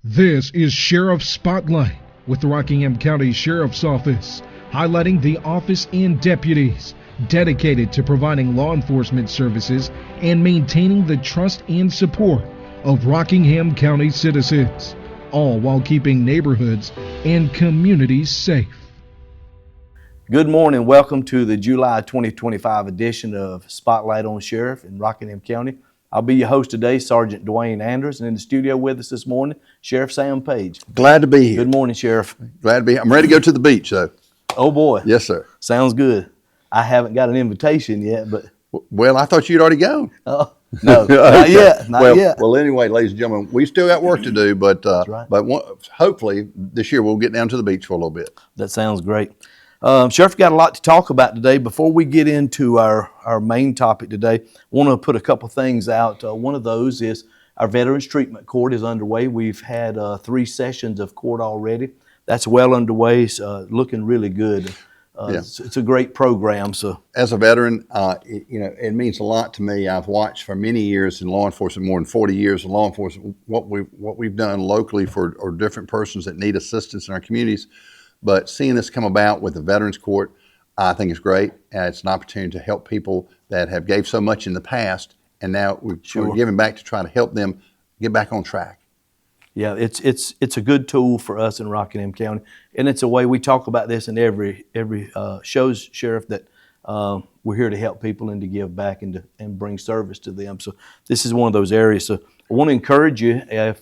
This is Sheriff Spotlight with the Rockingham County Sheriff's Office, highlighting the office and deputies dedicated to providing law enforcement services and maintaining the trust and support of Rockingham County citizens, all while keeping neighborhoods and communities safe. Good morning. Welcome to the July 2025 edition of Spotlight on Sheriff in Rockingham County. I'll be your host today, Sergeant Dwayne Anders, and in the studio with us this morning, Sheriff Sam Page. Glad to be here. Good morning, Sheriff. Glad to be here. I'm ready to go to the beach, though. Oh, boy. Yes, sir. Sounds good. I haven't got an invitation yet, but... Well, I thought you'd already gone. No, not yet. Not yet. Well, anyway, ladies and gentlemen, we still got work to do, but right. hopefully this year we'll get down to the beach for a little bit. That sounds great. Sheriff, got a lot to talk about today. Before we get into our main topic today, I want to put a couple things out. One of those is our Veterans Treatment Court is underway. We've had 3 sessions of court already. That's well underway. It's looking really good. It's a great program. So, as a veteran, it means a lot to me. I've watched for many years in law enforcement, more than 40 years in law enforcement, what we've done locally for different persons that need assistance in our communities. But seeing this come about with the Veterans Court, I think is great. And it's an opportunity to help people that have gave so much in the past, and now we're giving back to try to help them get back on track. Yeah, it's a good tool for us in Rockingham County, and it's a way we talk about this in every shows, Sheriff, that we're here to help people and to give back and bring service to them. So this is one of those areas. So I want to encourage you, if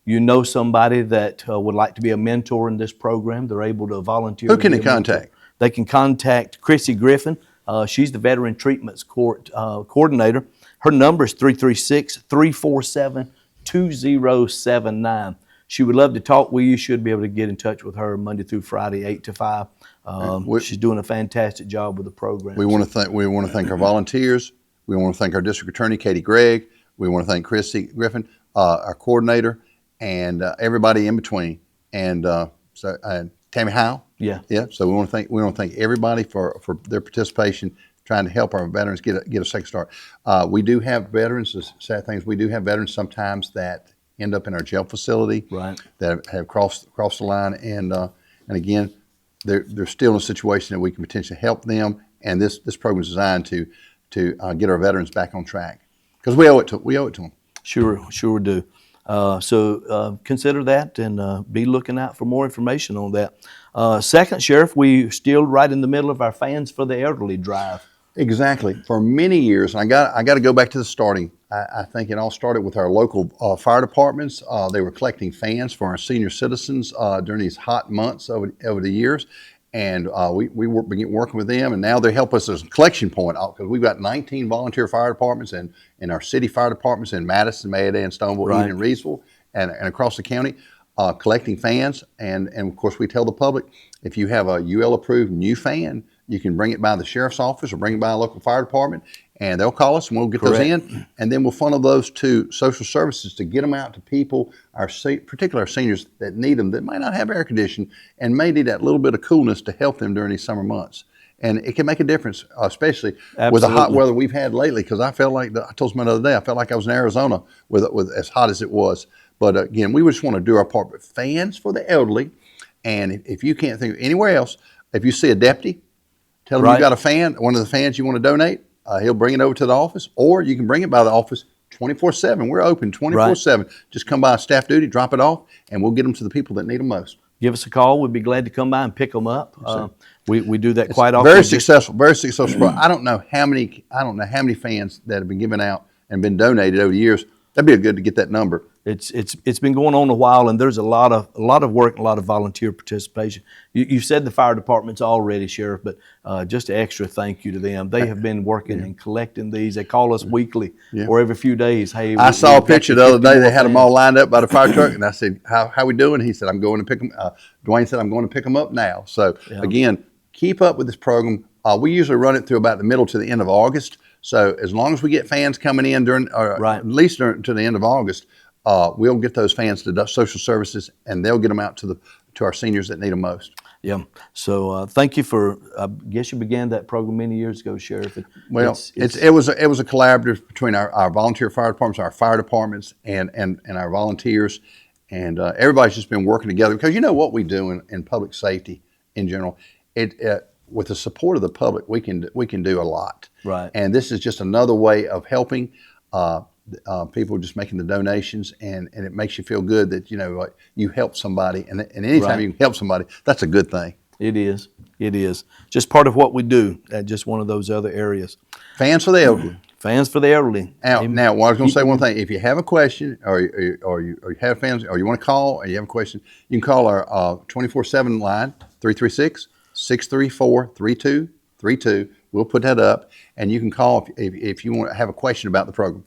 you know somebody that would like to be a mentor in this program, they're able to volunteer. Who can they contact? They can contact Chrissy Griffin. She's the Veteran Treatments Court coordinator. Her number is 336-347-2079. She would love to talk with you. You should be able to get in touch with her Monday through Friday, 8 to 5. She's doing a fantastic job with the program. We want to thank our volunteers. We want to thank our district attorney, Katie Gregg. We want to thank Chrissy Griffin, our coordinator, and everybody in between, and Tammy Howe. Yeah. So we want to thank everybody for their participation, trying to help our veterans get a second start. We do have veterans. The sad thing is, we do have veterans sometimes that end up in our jail facility, right? That have crossed the line, and again, they're still in a situation that we can potentially help them. And this program is designed to get our veterans back on track, because we owe it to them. Sure do. So consider that, and be looking out for more information on that. Second, Sheriff, we're still right in the middle of our Fans for the Elderly drive. Exactly. For many years, and I got to go back to the starting. I think it all started with our local fire departments. They were collecting fans for our senior citizens during these hot months over the years. And we began working with them, and now they help us as a collection point, because we've got 19 volunteer fire departments and our city fire departments in Madison, Mayday, Stoneville, right, Eden, and Reedsville, and across the county, collecting fans. And of course, we tell the public, if you have a UL approved new fan, you can bring it by the sheriff's office or bring it by a local fire department, and they'll call us and we'll get those in, and then we'll funnel those to social services to get them out to people, particularly our seniors that need them, that might not have air conditioning and may need that little bit of coolness to help them during these summer months. And it can make a difference, especially with the hot weather we've had lately, because I felt like, I told somebody the other day, I felt like I was in Arizona with as hot as it was. But again, we just want to do our part. But Fans for the Elderly, and if you can't think of anywhere else, if you see a deputy, tell him you got a fan, one of the fans you want to donate, he'll bring it over to the office, or you can bring it by the office 24/7. We're open 24/7. Just come by staff duty, drop it off, and we'll get them to the people that need them most. Give us a call. We'd be glad to come by and pick them up. We do that quite often. Very successful. I don't know how many fans that have been given out and been donated over the years. That'd be good to get that number. It's been going on a while, and there's a lot of work and a lot of volunteer participation. You said the fire departments already, Sheriff, but just an extra thank you to them. They have been working and collecting these. They call us weekly or every few days. Hey, I saw a picture the other day. They had them all lined up by the fire truck, and I said, "How we doing?" He said, "I'm going to pick them." Dwayne said, "I'm going to pick them up now." So again, keep up with this program. We usually run it through about the middle to the end of August. So as long as we get fans coming in at least to the end of August, we'll get those fans to social services, and they'll get them out to our seniors that need them most. Yeah. So thank you for. I guess you began that program many years ago, Sheriff. It was a collaborative between our volunteer fire departments, our fire departments, and our volunteers, And everybody's just been working together because you know what we do in public safety in general. With the support of the public, we can do a lot. Right. And this is just another way of helping. People just making the donations, and it makes you feel good that you help somebody, and anytime Right. you can help somebody, that's a good thing. It is. It is. Just part of what we do. Just one of those other areas. Fans for the elderly. Fans for the elderly. Now, well, I was going to say one thing. If you have a question, or you have fans, or you want to call, or you have a question, you can call our 24/7 line, 336-634-3232. We'll put that up, and you can call if you want to have a question about the program.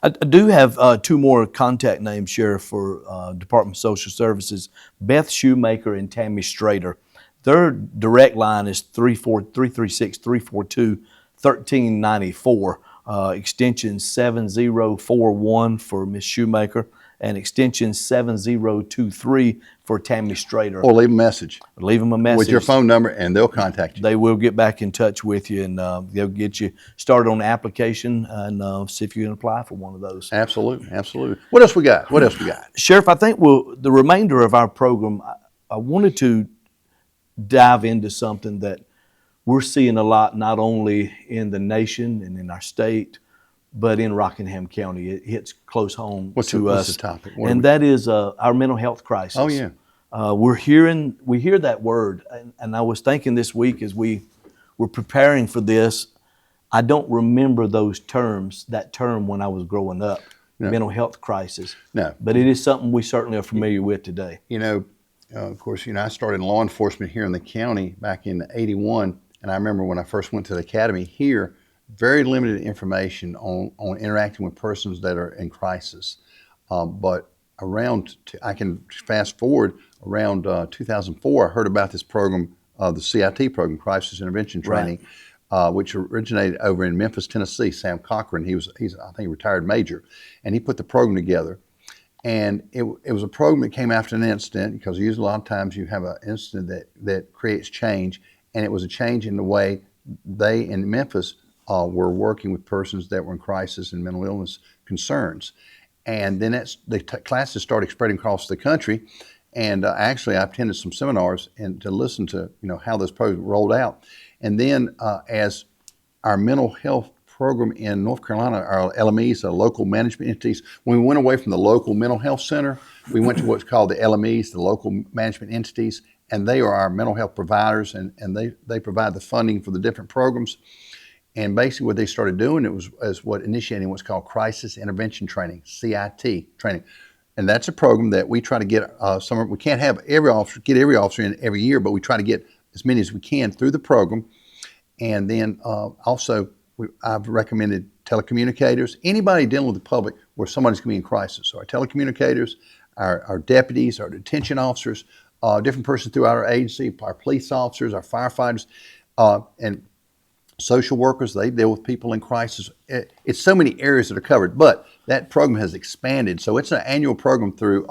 I do have two more contact names, Sheriff, for Department of Social Services, Beth Shoemaker and Tammy Strader. Their direct line is 336-342-1394, extension 7041 for Ms. Shoemaker, and extension 7023 for Tammy Strader. Or leave a message Leave them a message. with your phone number, and they'll contact you. They will get back in touch with you, and they'll get you started on the application and see if you can apply for one of those. Absolutely, absolutely. What else we got? Sheriff, I think the remainder of our program, I wanted to dive into something that we're seeing a lot, not only in the nation and in our state, but in Rockingham County. It hits close home to us. What's the topic? And that is our mental health crisis. Oh, yeah. We hear that word, and I was thinking this week as we were preparing for this, I don't remember that term when I was growing up, mental health crisis. No. But it is something we certainly are familiar with today. Of course, I started in law enforcement here in the county back in '81, and I remember when I first went to the academy here, very limited information on interacting with persons that are in crisis. But I can fast forward around 2004, I heard about this program, the CIT program, Crisis Intervention Training, which originated over in Memphis, Tennessee. Sam Cochran, he's I think a retired major, and he put the program together. And it was a program that came after an incident, because usually a lot of times you have an incident that creates change, and it was a change in the way they in Memphis were working with persons that were in crisis and mental illness concerns. And then the classes started spreading across the country, and actually I attended some seminars and to listen to how this program rolled out. And then as our mental health program in North Carolina, our LMEs, our local management entities, when we went away from the local mental health center, we went to what's called the LMEs, the local management entities, and they are our mental health providers, and they provide the funding for the different programs. And basically what they started doing, is what initiating what's called Crisis Intervention Training, CIT training. And that's a program that we try to get we can't have every officer in every year, but we try to get as many as we can through the program. And then also I've recommended telecommunicators, anybody dealing with the public where somebody's going to be in crisis. So our telecommunicators, our deputies, our detention officers, different persons throughout our agency, our police officers, our firefighters, and social workers. They deal with people in crisis. It's so many areas that are covered, but that program has expanded. So it's an annual program through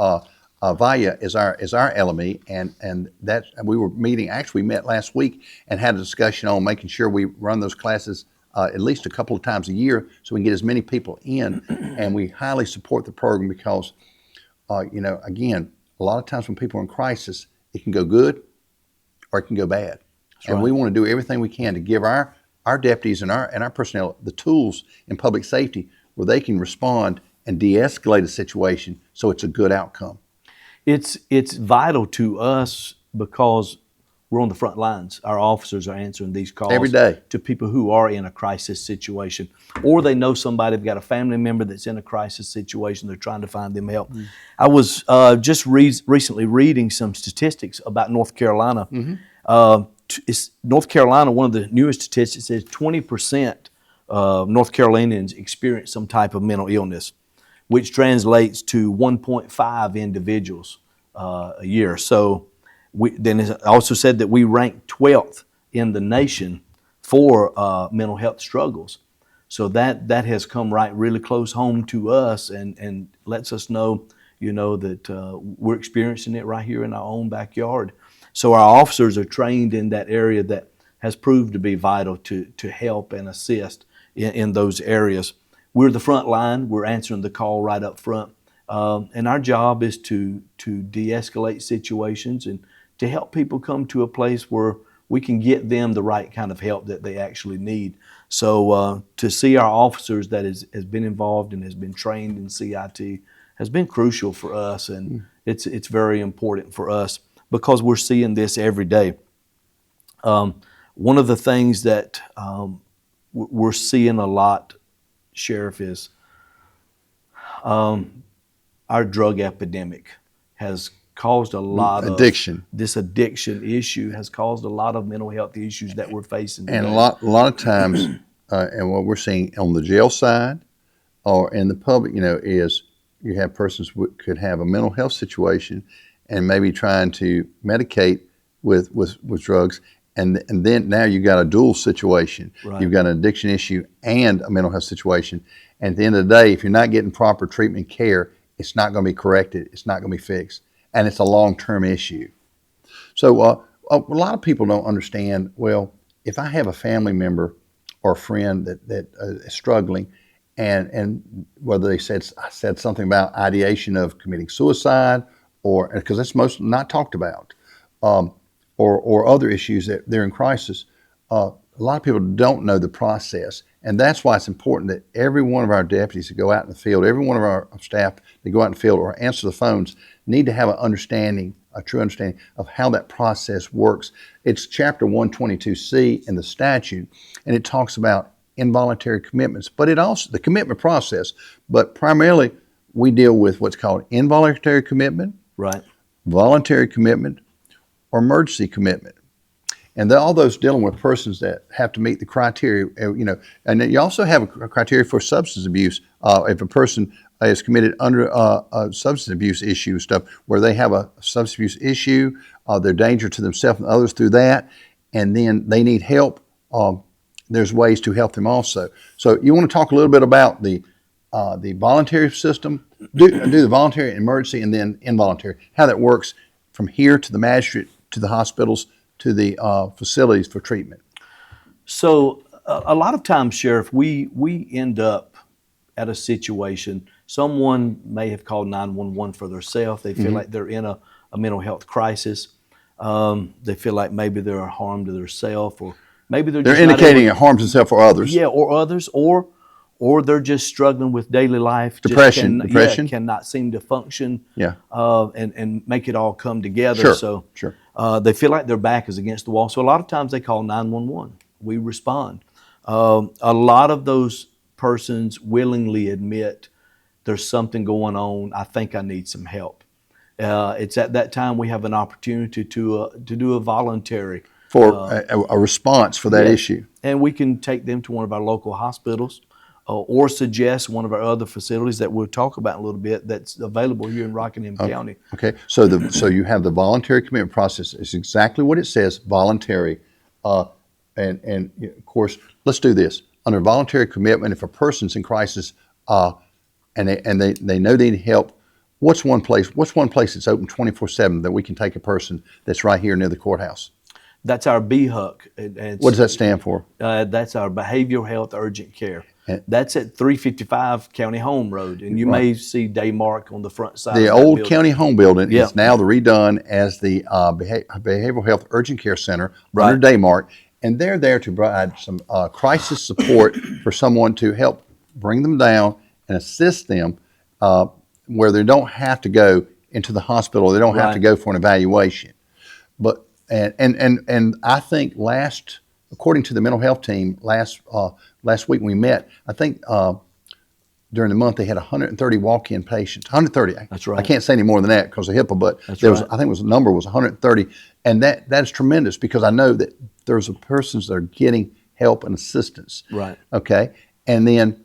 VIA is our LME, and that we were meeting. Actually, we met last week and had a discussion on making sure we run those classes at least a couple of times a year, so we can get as many people in. And we highly support the program because, again, a lot of times when people are in crisis, it can go good or it can go bad. That's and right. we want to do everything we can to give our deputies and our personnel the tools in public safety where they can respond and de-escalate a situation so it's a good outcome. It's vital to us because we're on the front lines. Our officers are answering these calls Every day to people who are in a crisis situation, or they know somebody, they've got a family member that's in a crisis situation, they're trying to find them help. Mm-hmm. I was just recently reading some statistics about North Carolina. Mm-hmm. North Carolina, one of the newest statistics says 20% of North Carolinians experience some type of mental illness, which translates to 1.5 individuals a year. So then it also said that we rank 12th in the nation for mental health struggles. So that has come right really close home to us and lets us know, that we're experiencing it right here in our own backyard. So our officers are trained in that area that has proved to be vital to help and assist in those areas. We're the front line. We're answering the call right up front. And our job is to de-escalate situations and to help people come to a place where we can get them the right kind of help that they actually need. So to see our officers that has been involved and has been trained in CIT has been crucial for us, and it's very important for us because we're seeing this every day. One of the things that we're seeing a lot, Sheriff, is our drug epidemic has caused a lot addiction. This addiction issue has caused a lot of mental health issues that we're facing today. And a lot of times, and what we're seeing on the jail side or in the public, is you have persons who could have a mental health situation and maybe trying to medicate with drugs. And then now you've got a dual situation. Right. You've got an addiction issue and a mental health situation. And at the end of the day, if you're not getting proper treatment care, it's not going to be corrected. It's not going to be fixed. And it's a long-term issue. So a lot of people don't understand, well, if I have a family member or a friend that is struggling, and whether I said something about ideation of committing suicide, or because that's most not talked about, or other issues that they're in crisis, a lot of people don't know the process. And that's why it's important that every one of our deputies that go out in the field, every one of our staff that go out in the field or answer the phones need to have an understanding, a true understanding of how that process works. It's Chapter 122C in the statute, and it talks about involuntary commitments, but it also, the commitment process, but primarily we deal with what's called involuntary commitment, Right. voluntary commitment, or emergency commitment. And all those dealing with persons that have to meet the criteria, and then you also have a criteria for substance abuse. If a person is committed under a substance abuse issue stuff, where they have a substance abuse issue, they're danger to themselves and others through that, and then they need help, there's ways to help them also. So you want to talk a little bit about the voluntary system, do the voluntary, emergency, and then involuntary, how that works from here to the magistrate, to the hospitals, to the facilities for treatment. So a lot of times, Sheriff, we end up at a situation, someone may have called 911 for themselves. They feel like they're in a mental health crisis. They feel like maybe they're a harm to themselves, or maybe they're just indicating it harms themselves or others. Yeah, or others, or they're just struggling with daily life. Depression. Cannot seem to function. Yeah. And make it all come together. Sure. They feel like their back is against the wall. So a lot of times they call 911. We respond. A lot of those persons willingly admit there's something going on. I think I need some help. It's at that time we have an opportunity to do a voluntary For a response for that issue. And we can take them to one of our local hospitals or suggest one of our other facilities that we'll talk about in a little bit that's available here in Rockingham County. Okay, so you have the voluntary commitment process. It's exactly what it says, voluntary. And of course, let's do this. Under voluntary commitment, if a person's in crisis and they know they need help, what's one place that's open 24/7 that we can take a person that's right here near the courthouse? That's our BHUC. What does that stand for? That's our Behavioral Health Urgent Care. That's at 355 County Home Road, and you may see Daymark on the front side. The of that old building. county home building is now redone as the Behavioral Health Urgent Care Center under Daymark, and they're there to provide some crisis support for someone to help bring them down and assist them where they don't have to go into the hospital, they don't have to go for an evaluation. But and I think according to the mental health team, last week we met, I think during the month they had 130 walk-in patients. 130. That's right. I can't say any more than that because of HIPAA, but I think the number was 130, and that is tremendous because I know that there's persons that are getting help and assistance. Right. Okay, and then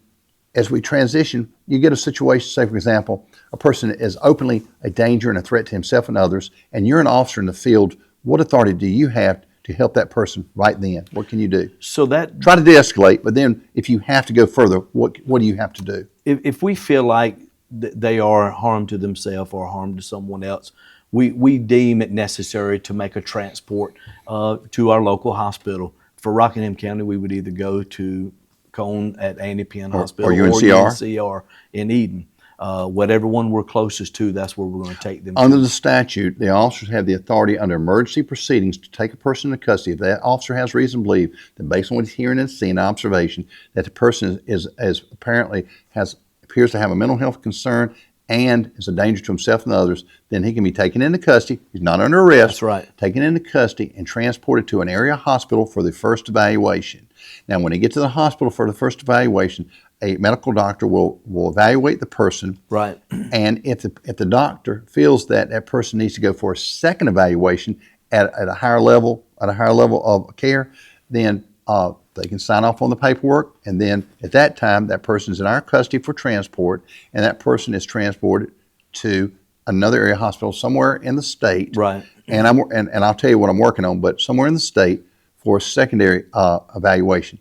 as we transition, you get a situation, say for example, a person is openly a danger and a threat to himself and others, and you're an officer in the field. What authority do you have to help that person right then? What can you do? So that try to de-escalate, but then if you have to go further, what do you have to do? If we feel like they are harm to themselves or harm to someone else, we deem it necessary to make a transport to our local hospital. For Rockingham County, we would either go to Cone at Annie Penn Hospital or UNCR. in Eden. whatever one we're closest to, that's where we're going to take them Under to. the statute, the officers have the authority under emergency proceedings to take a person into custody if that officer has reason to believe that based on what he's hearing and seeing observation that the person is apparently appears to have a mental health concern and is a danger to himself and others, then he can be taken into custody. He's not under arrest. That's right. Taken into custody and transported to an area hospital for the first evaluation. Now, when he gets to the hospital for the first evaluation, a medical doctor will evaluate the person. Right. And if the doctor feels that that person needs to go for a second evaluation at a higher level of care, then they can sign off on the paperwork, and then at that time, that person's in our custody for transport, and that person is transported to another area hospital somewhere in the state. Right. And I'll tell you what I'm working on, but somewhere in the state for a secondary evaluation.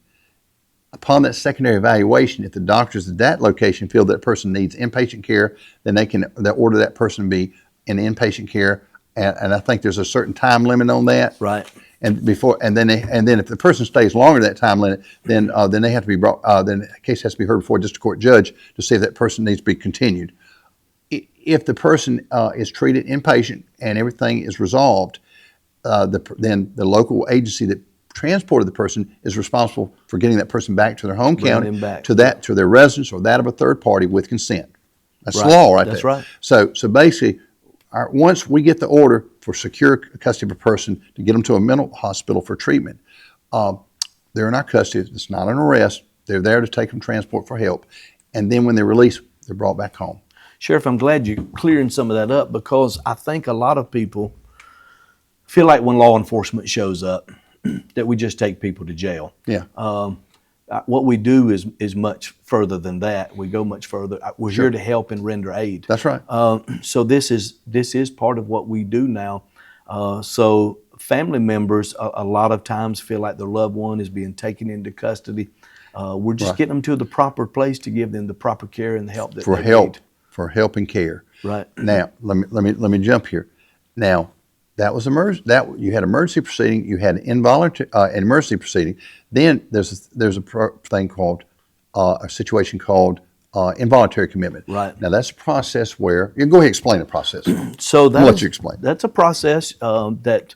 Upon that secondary evaluation, if the doctors at that location feel that person needs inpatient care, then they order that person to be in inpatient care, and I think there's a certain time limit on that. Right. And then if the person stays longer than that time limit, then they have to be brought. Then the case has to be heard before a district court judge to see if that person needs to be continued. If the person is treated inpatient and everything is resolved, then the local agency that transported the person is responsible for getting that person back to their home county, to their residence or that of a third party with consent. That's Right. law right That's there. right. So basically, once we get the order for secure custody of a person to get them to a mental hospital for treatment, they're in our custody. It's not an arrest. They're there to take them transport for help. And then when they're released, they're brought back home. Sheriff, I'm glad you're clearing some of that up, because I think a lot of people feel like when law enforcement shows up that we just take people to jail. Yeah. What we do is much further than that. We go much further. We're here to help and render aid. That's right. So this is part of what we do now. So family members a lot of times feel like their loved one is being taken into custody. We're just getting them to the proper place to give them the proper care and the help that they need. For help and care. Right. Now, let me jump here. Now, that was you had emergency proceeding, you had involuntary emergency proceeding. Then there's a situation called involuntary commitment. Right. Now that's a process where you go ahead and explain the process. So I'll let you explain. That's a process that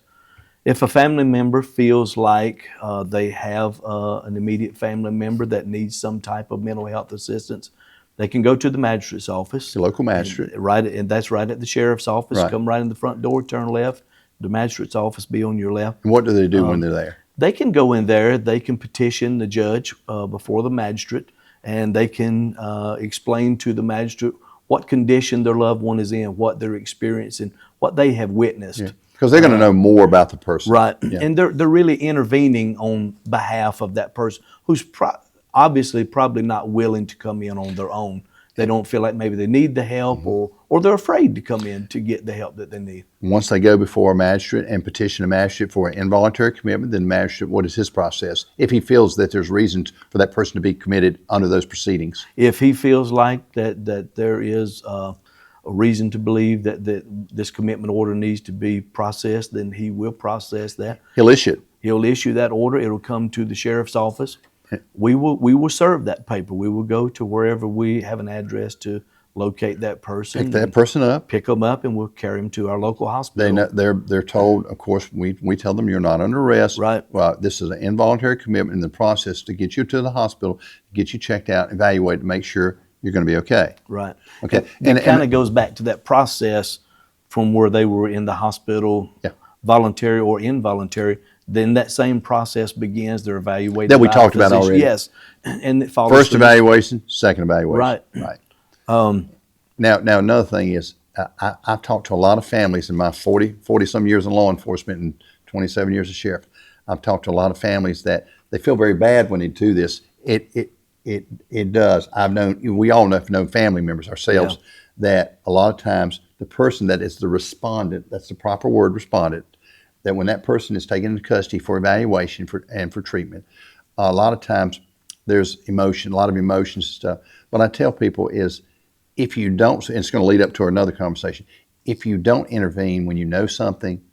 if a family member feels like they have an immediate family member that needs some type of mental health assistance, they can go to the magistrate's office. The local magistrate. And that's right at the sheriff's office. Right. Come right in the front door, turn left. The magistrate's office be on your left. And what do they do when they're there? They can go in there. They can petition the judge before the magistrate, and they can explain to the magistrate what condition their loved one is in, what they're experiencing, what they have witnessed. Because they're going to know more about the person. Right. Yeah. And they're really intervening on behalf of that person who's obviously probably not willing to come in on their own. They don't feel like maybe they need the help, or they're afraid to come in to get the help that they need. Once they go before a magistrate and petition a magistrate for an involuntary commitment, then the magistrate, what is his process? If he feels that there's reasons for that person to be committed under those proceedings. If he feels like that there is a reason to believe that this commitment order needs to be processed, then he will process that. He'll issue it. He'll issue that order. It'll come to the sheriff's office. We will serve that paper. We will go to wherever we have an address to locate that person. Pick that person up. Pick them up, and we'll carry them to our local hospital. They know, they're told, of course, we tell them you're not under arrest. Right. Well, this is an involuntary commitment in the process to get you to the hospital, get you checked out, evaluate, to make sure you're going to be okay. Right. Okay. And it kind of goes back to that process from where they were in the hospital, voluntary or involuntary. Then that same process begins. They're evaluated. That we by a talked about physician. already. Yes. And it follows First through. evaluation, second evaluation. Right. Right. Now another thing is, I've talked to a lot of families in my 40 some years in law enforcement and 27 years as sheriff. I've talked to a lot of families that they feel very bad when they do this. It does. We all know family members ourselves, that a lot of times the person that is the respondent, that's the proper word, respondent, that when that person is taken into custody for evaluation and for treatment, a lot of times there's emotion, a lot of emotions and stuff. What I tell people is, if you don't, and it's going to lead up to another conversation, if you don't intervene when you know something,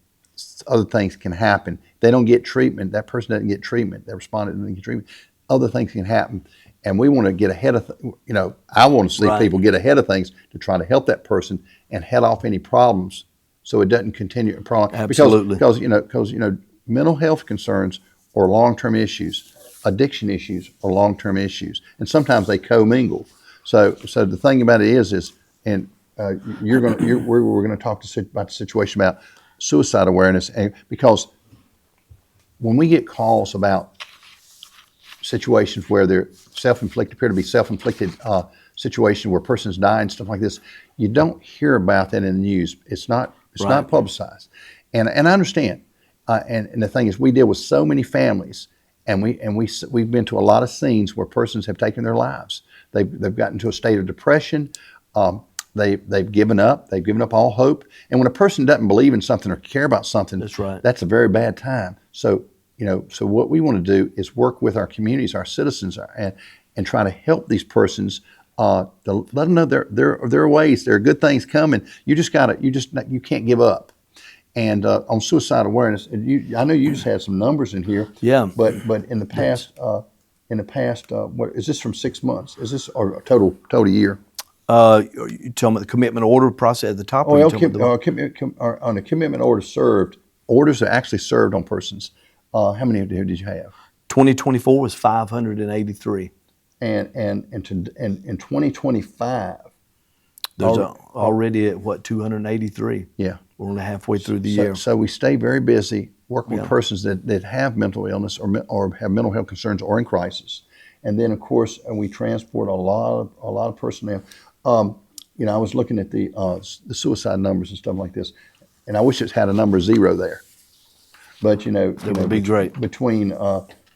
other things can happen. If they don't get treatment, that person doesn't get treatment, that respondent doesn't get treatment, other things can happen. And we want to get ahead of, I want to see Right. people get ahead of things to try to help that person and head off any problems so it doesn't continue a problem. Absolutely. Because mental health concerns or long-term issues, addiction issues or long-term issues, and sometimes they commingle. So the thing about it is, and we're going to talk about the situation about suicide awareness, and because when we get calls about situations where they're appear to be self-inflicted situations where persons die and stuff like this, you don't hear about that in the news. It's not Right. publicized, and I understand. And the thing is, we deal with so many families, and we've been to a lot of scenes where persons have taken their lives. They've gotten to a state of depression. They've given up. They've given up all hope. And when a person doesn't believe in something or care about something, That's right. That's a very bad time. So what we want to do is work with our communities, our citizens, and try to help these persons. To let them know there are ways, there are good things coming. You can't give up. And on suicide awareness, I know you just had some numbers in here. Yeah. But in the past, what is this from 6 months? Is this or a total year? You tell me the commitment order process at the top. Oh, or you well, tell me on the commitment order served, orders are actually served on persons. How many did you have? 2024 was 583. And in 2025, There's already at 283. yeah. We're only halfway through the year. So we stay very busy working with Yeah. persons that have mental illness or have mental health concerns or in crisis, and then of course we transport a lot of personnel. I was looking at the suicide numbers and stuff like this, and I wish it had a number 0 there, but That would be great. Between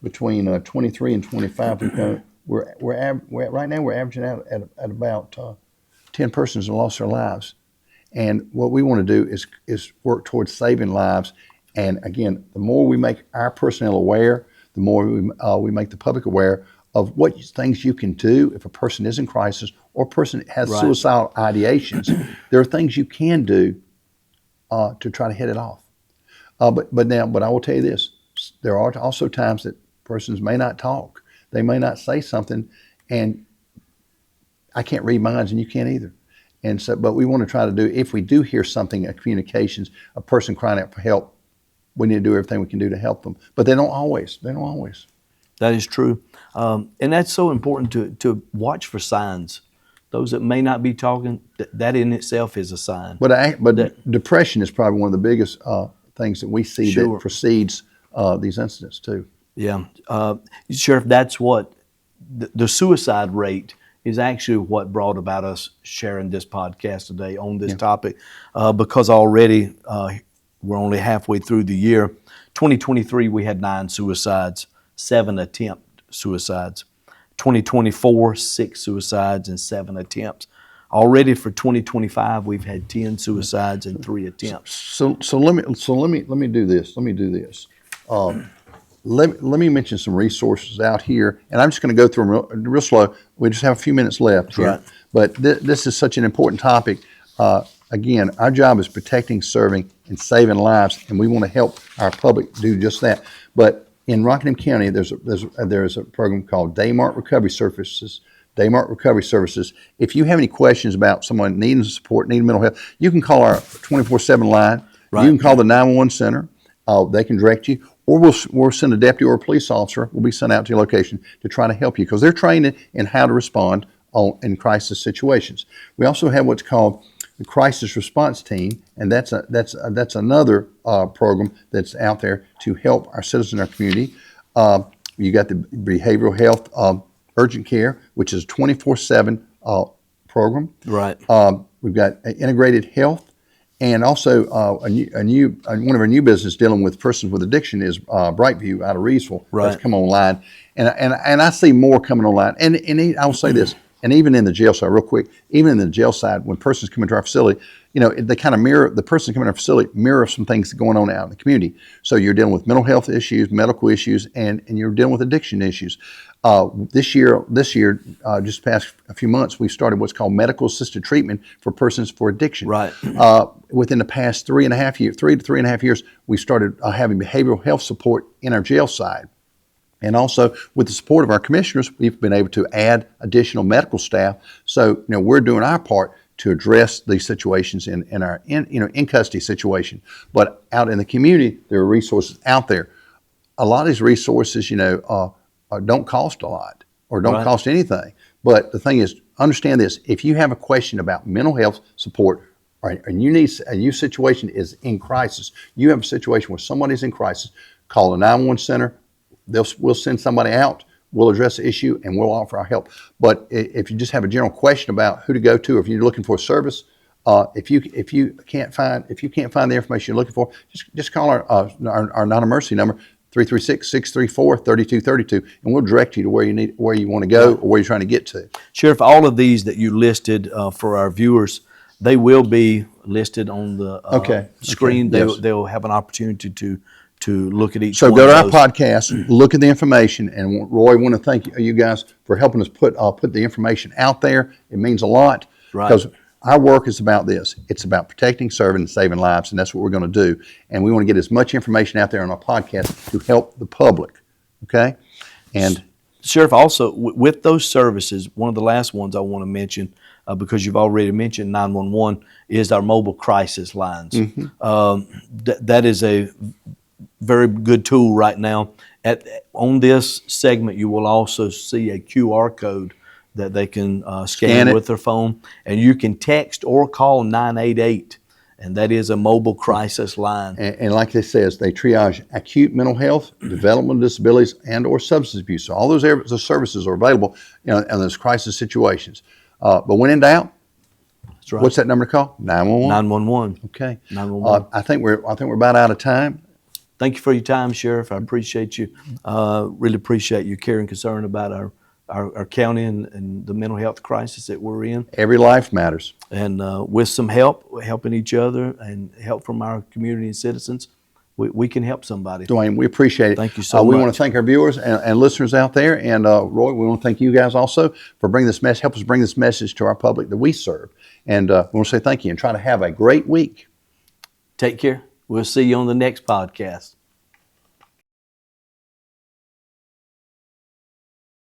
23 and 25, right now we're averaging out at about 10 persons have lost their lives. And what we want to do is work towards saving lives. And again, the more we make our personnel aware, the more we make the public aware of what things you can do if a person is in crisis or a person has Right. suicidal ideations. There are things you can do to try to head it off. But I will tell you this: there are also times that persons may not talk, they may not say something, and I can't read minds, and you can't either. And so, but we want to try to do, if we do hear something, communications, a person crying out for help, we need to do everything we can do to help them. But they don't always. That is true. And that's so important to watch for signs. Those that may not be talking, that in itself is a sign. But depression is probably one of the biggest things that we see Sure. that precedes these incidents too. Yeah. Sheriff, that's what the suicide rate is actually what brought about us sharing this podcast today on this topic, because already we're only halfway through the year. 2023, we had 9 suicides, 7 attempt suicides. 2024, 6 suicides and 7 attempts. Already for 2025, we've had 10 suicides and 3 attempts. So let me do this. Let me mention some resources out here, and I'm just going to go through them real slow. We just have a few minutes left here. Right. But this is such an important topic. Again, our job is protecting, serving, and saving lives, and we want to help our public do just that. But in Rockingham County, there's a program called Daymart Recovery Services. Daymart Recovery Services. If you have any questions about someone needing support, needing mental health, you can call our 24/7 line. Right. You can call the 911 center. They can direct you, or we'll send a deputy or a police officer. Will be sent out to your location to try to help you because they're trained in how to respond in crisis situations. We also have what's called the Crisis Response Team, and that's another program that's out there to help our citizens in our community. You got the Behavioral Health Urgent Care, which is a 24/7 program. Right. We've got Integrated Health, and also one of our new business dealing with persons with addiction is Brightview out of Reedsville. Right. That's come online, and I see more coming online. And I will say this. And even in the jail side, real quick, even in the jail side, when persons come into our facility, they kind of mirror, the person coming into our facility mirror some things going on out in the community. So you're dealing with mental health issues, medical issues, and you're dealing with addiction issues. This year, just past a few months, we started what's called medical assisted treatment for persons for addiction. Right. Within the past 3 to 3.5 years, we started having behavioral health support in our jail side. And also, with the support of our commissioners, we've been able to add additional medical staff. So, we're doing our part to address these situations in our in custody situation. But out in the community, there are resources out there. A lot of these resources, don't cost a lot or don't cost anything. But the thing is, understand this: if you have a question about mental health support, and your situation is in crisis, you have a situation where somebody's in crisis, call the 911 center. We'll send somebody out, we'll address the issue, and we'll offer our help. But if you just have a general question about who to go to, or if you're looking for a service, if you can't find the information you're looking for, just call our Night of Mercy number, 336-634-3232, and we'll direct you to where you want to go or where you're trying to get to. Sheriff, all of these that you listed for our viewers, they will be listed on the screen. Yes. They'll have an opportunity to look at each So one go of to our those. podcast, look at the information, and Roy, I want to thank you guys for helping us put the information out there. It means a lot because our work is about this. It's about protecting, serving, and saving lives, and that's what we're going to do. And we want to get as much information out there on our podcast to help the public. Okay, and Sheriff, also with those services, one of the last ones I want to mention, because you've already mentioned 911, is our mobile crisis lines. That is a very good tool right now. On this segment, you will also see a QR code that they can scan with their phone, and you can text or call 988, and that is a mobile crisis line. And like they says, they triage acute mental health, developmental disabilities, and or substance abuse. So all those areas of services are available in those crisis situations. But when in doubt, That's right. what's that number to call? 911. 911. Okay. 911. I think we're about out of time. Thank you for your time, Sheriff. I appreciate you. Really appreciate your care and concern about our county and the mental health crisis that we're in. Every life matters. And with some help, helping each other, and help from our community and citizens, we can help somebody. Dwayne, we appreciate it. Thank you so We much. want to thank our viewers and listeners out there. And Roy, we want to thank you guys also for bringing this message, help us bring this message to our public that we serve. And we want to say thank you and try to have a great week. Take care. We'll see you on the next podcast.